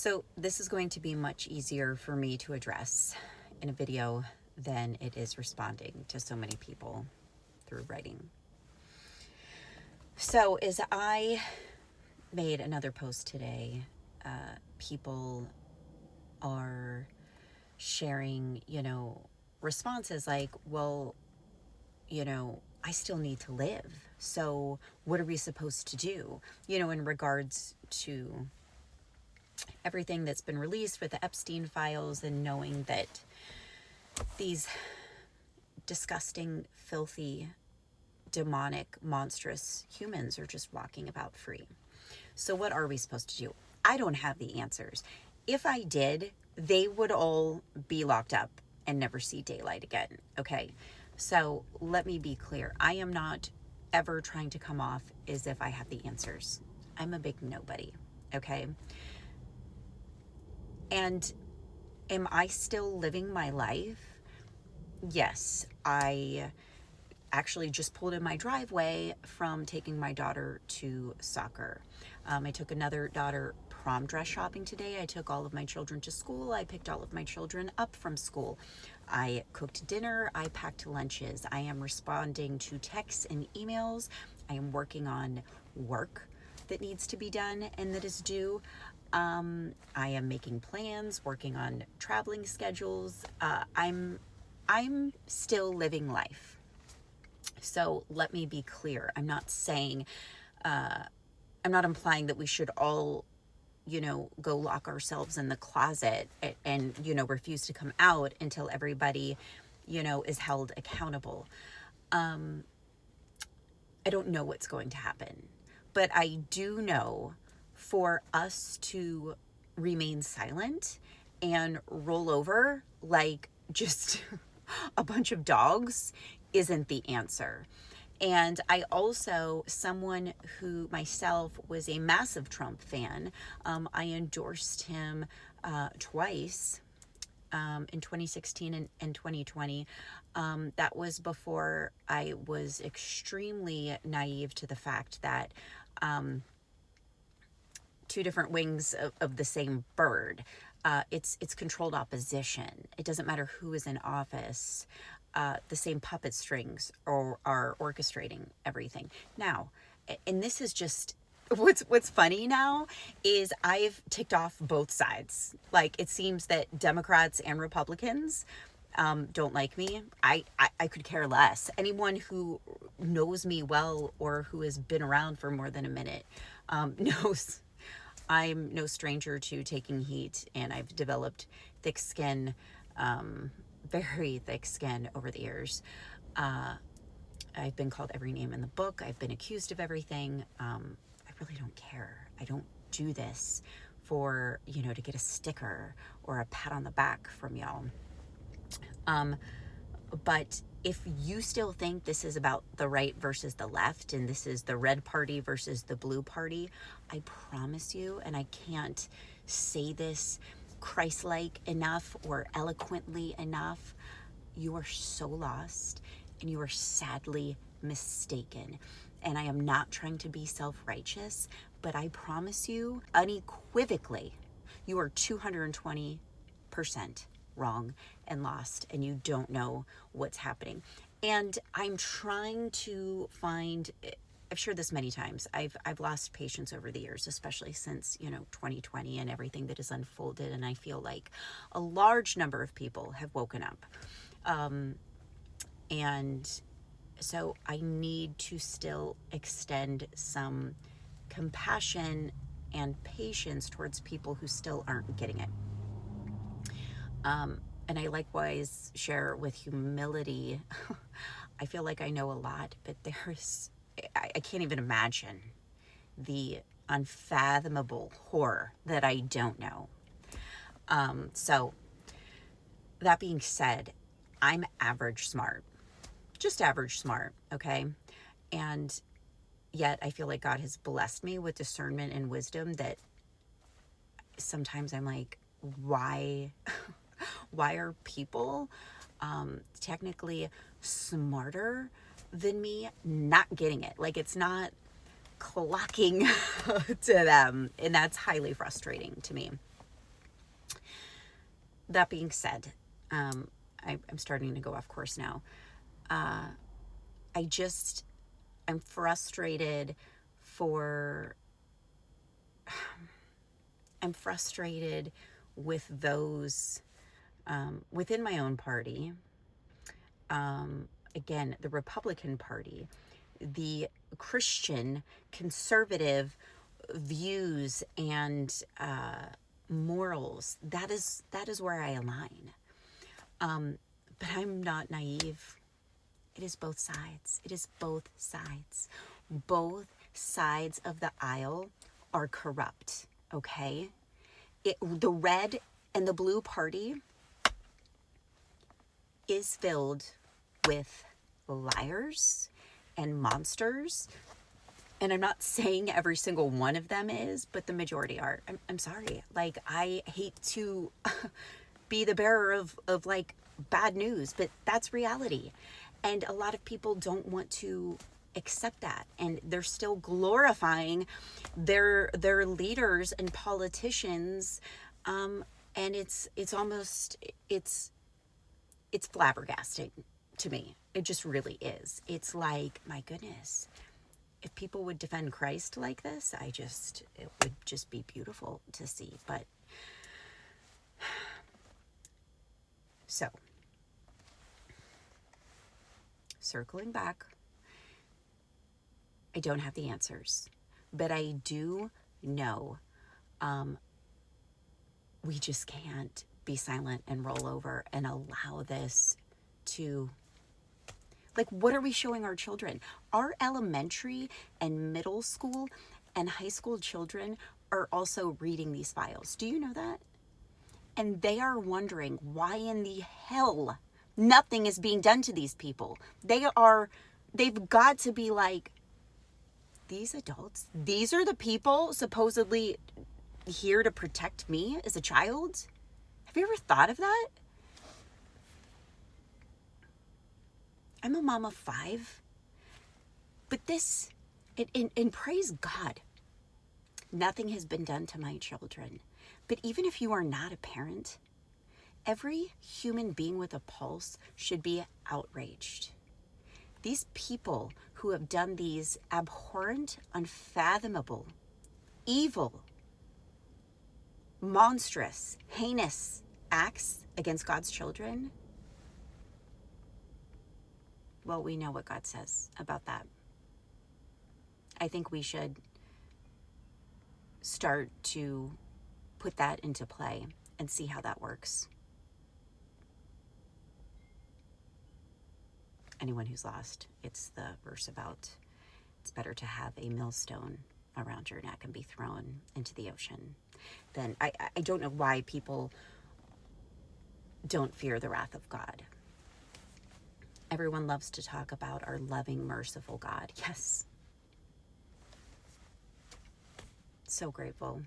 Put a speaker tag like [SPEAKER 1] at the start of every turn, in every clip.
[SPEAKER 1] So this is going to be much easier for me to address in a video than it is responding to so many people through writing. So as I made another post today, people are sharing, responses like, well, I still need to live. So what are we supposed to do? In regards to everything that's been released with the Epstein files and knowing that these disgusting, filthy, demonic, monstrous humans are just walking about free. So what are we supposed to do? I don't have the answers. If I did, they would all be locked up and never see daylight again, okay? So let me be clear. I am not ever trying to come off as if I have the answers. I'm a big nobody, okay? And am I still living my life? Yes, I actually just pulled in my driveway from taking my daughter to soccer. I took another daughter prom dress shopping today. I took all of my children to school. I picked all of my children up from school. I cooked dinner. I packed lunches. I am responding to texts and emails. I am working on work that needs to be done and that is due. I am making plans, working on traveling schedules. I'm still living life. So let me be clear. I'm not saying, I'm not implying that we should all, go lock ourselves in the closet and refuse to come out until everybody, is held accountable. I don't know what's going to happen, but I do know for us to remain silent and roll over like just a bunch of dogs isn't the answer. And I also, someone who myself was a massive Trump fan, I endorsed him twice in 2016 and 2020. That was before I was extremely naive to the fact that two different wings of the same bird. It's controlled opposition. It doesn't matter who is in office. The same puppet strings are orchestrating everything. Now, and this is just what's funny now is I've ticked off both sides. Like it seems that Democrats and Republicans don't like me. I could care less. Anyone who knows me well or who has been around for more than a minute knows I'm no stranger to taking heat, and I've developed thick skin, very thick skin over the years. I've been called every name in the book. I've been accused of everything. I really don't care. I don't do this for, to get a sticker or a pat on the back from y'all. But if you still think this is about the right versus the left, and this is the red party versus the blue party, I promise you, and I can't say this Christ-like enough or eloquently enough, you are so lost and you are sadly mistaken. And I am not trying to be self-righteous, but I promise you unequivocally, you are 220% wrong and lost, and you don't know what's happening. And I'm trying to find, I've shared this many times, I've lost patience over the years, especially since 2020 and everything that has unfolded, and I feel like a large number of people have woken up, and so I need to still extend some compassion and patience towards people who still aren't getting it. And I likewise share with humility. I feel like I know a lot, but I can't even imagine the unfathomable horror that I don't know. So that being said, I'm average smart, just average smart, okay? And yet I feel like God has blessed me with discernment and wisdom that sometimes I'm like, why are people technically smarter than me not getting it? Like it's not clocking to them, and that's highly frustrating to me. that being said, I'm starting to go off course now. I just, I'm frustrated for, I'm frustrated with those within my own party. Again, the Republican Party, the Christian conservative views and morals. That is where I align. But I'm not naive. It is both sides. It is both sides. Both sides of the aisle are corrupt, okay? The red and the blue party is filled with liars and monsters. And I'm not saying every single one of them is, but the majority are. I'm sorry. Like, I hate to be the bearer of like bad news, but that's reality. And a lot of people don't want to accept that. And they're still glorifying their leaders and politicians. And it's almost, it's flabbergasting to me. It just really is. It's like, my goodness, if people would defend Christ like this, it would just be beautiful to see. But so, circling back, I don't have the answers, but I do know we just can't be silent and roll over and allow this to, like, what are we showing our children? Our elementary and middle school and high school children are also reading these files. Do you know that? And they are wondering why in the hell nothing is being done to these people. They've got to be like, these adults, these are the people supposedly here to protect me as a child? Have you ever thought of that? I'm a mom of 5. But this, and praise God, nothing has been done to my children. But even if you are not a parent, every human being with a pulse should be outraged. These people who have done these abhorrent, unfathomable, evil, monstrous, heinous acts against God's children, well, we know what God says about that. I think we should start to put that into play and see how that works. Anyone who's lost, it's the verse about it's better to have a millstone around your neck and be thrown into the ocean than, I don't know why people don't fear the wrath of God. Everyone loves to talk about our loving, merciful God. Yes. So grateful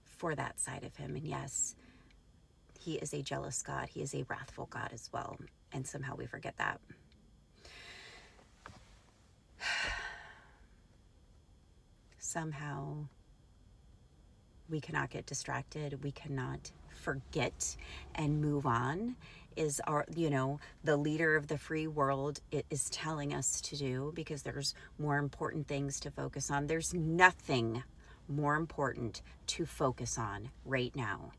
[SPEAKER 1] for that side of him. And yes, he is a jealous God. He is a wrathful God as well. And somehow we forget that. Somehow we cannot get distracted. We cannot forget and move on is our, the leader of the free world is telling us to do, because there's more important things to focus on. There's nothing more important to focus on right now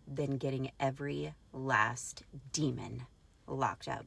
[SPEAKER 1] than getting every last demon locked up